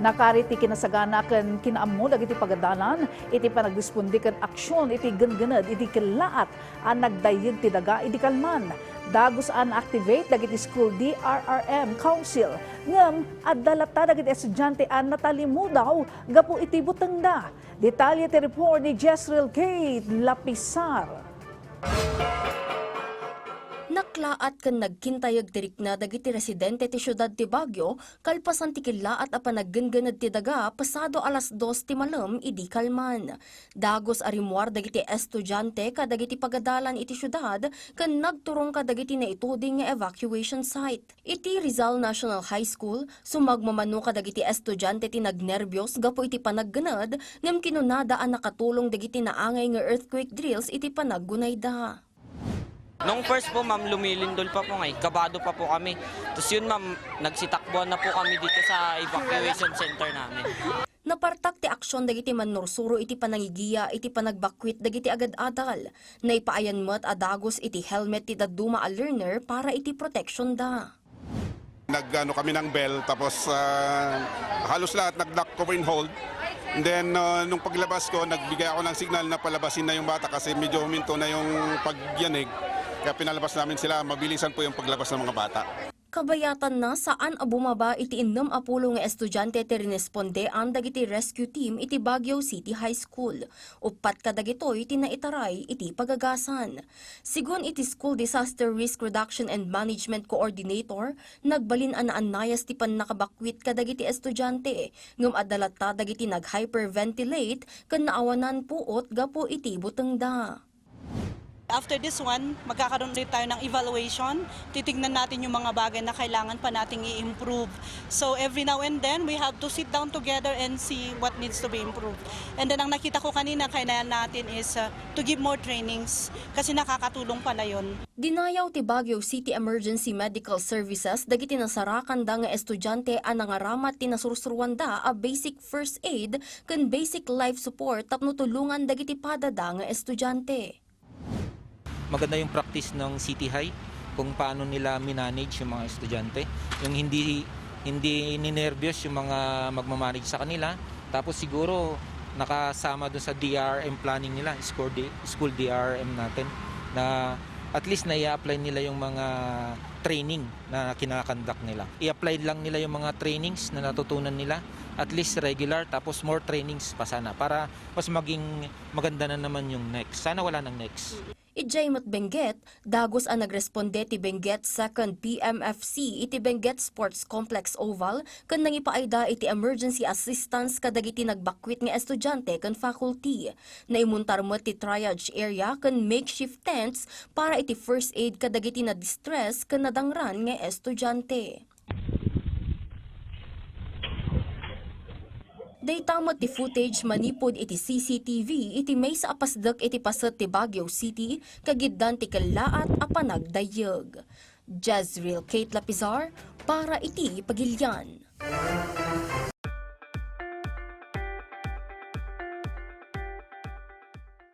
Nakariti kinasagana ken kinaammo dagiti pagadalan iti panagresponde ken aksyon iti gengened iti kelaat ang nagdayeg ti daga iti kalman. Dagos an activate dagiti school DRRM Council ngem addalata dagiti estudyante an natalimudaw gapu iti butengda. Detalye ti report ni Jezreel Kate Lapisar. Naklaat ken nagkintayag tirik na dagiti residente ti syudad ti Baguio kalpasan ti kilaat a panaggengened ti daga pasado alas 2 ti malam idi kalman. Dagos arimuar dagiti estudyante kadagiti pagadalan iti syudad ken nagturong kadagiti naituding nga evacuation site. Iti Rizal National High School sumagmamano kadagiti estudyante ti nagnerbiyos gapo iti panaggened ngem kinunada an nakatulong dagiti naangay nga earthquake drills iti panaggunayda. Nung first po, ma'am, lumilindol pa po ngayon. Kabado pa po kami. Tapos yun, ma'am, nagsitakbuhan na po kami dito sa evacuation center namin. Napartak ti aksyon dagiti manursuro iti panangigiya iti panagbakwit dagiti agad-adal. Naipaayan mo't adagos iti helmet ti daduma a learner para iti protection da. Nag-ano kami ng bell tapos halos lahat nag-lock cover and hold. And then nung paglabas ko, nagbigay ako ng signal na palabasin na yung bata kasi medyo huminto na yung pagyanig. Kaya pinalabas namin sila, mabilisan po yung paglabas ng mga bata. Kabayatan na saan a bumaba iti 6 nga estudyante ti rinesponde ang dagiti rescue team iti Baguio City High School. Upat kadagitoy iti naitaray iti pagagasan. Sigun iti School Disaster Risk Reduction and Management Coordinator, nagbalin anayas ti pannakabakwit kadagiti estudyante. Ngem adalata dagiti nag-hyperventilate ken naawanan puot gapo iti butengda. After this one, magkakaroon rin tayo ng evaluation. Titignan natin yung mga bagay na kailangan pa nating i-improve. So every now and then, we have to sit down together and see what needs to be improved. And then ang nakita ko kanina, kailangan natin is to give more trainings kasi nakakatulong pala yun. Dinayaw ti Baguio City Emergency Medical Services dagiti nasarakan da nga estudyante ang nangaramat ti nasursuruan da a basic first aid ken basic life support tapno tulungan dagiti padada nga estudyante. Maganda yung practice ng City High kung paano nila minanage yung mga estudyante. Yung hindi ninervyos yung mga magmamanage sa kanila. Tapos siguro nakasama doon sa DRM planning nila, school DRM natin, na at least na i-apply nila yung mga training na kinakandak nila. I-apply lang nila yung mga trainings na natutunan nila, at least regular, tapos more trainings pa sana para mas maging maganda na naman yung next. Sana wala nang next. Ijay mat Benguet, dagos ang nagresponde ti Benguet 2nd PMFC iti Benguet Sports Complex Oval ken nangipaayda iti emergency assistance kadagiti nagbakwit nga estudyante ken faculty. Naimuntar met ti triage area ken makeshift tents para iti first aid kadagiti na distress ken nadangran nga estudyante. Daytamot ti footage manipod iti CCTV iti may sa apasdak iti paset ti Baguio City kagiddan ti kelaat a panagdayeg. Jezreel Kate Lapizar para iti Pagilian.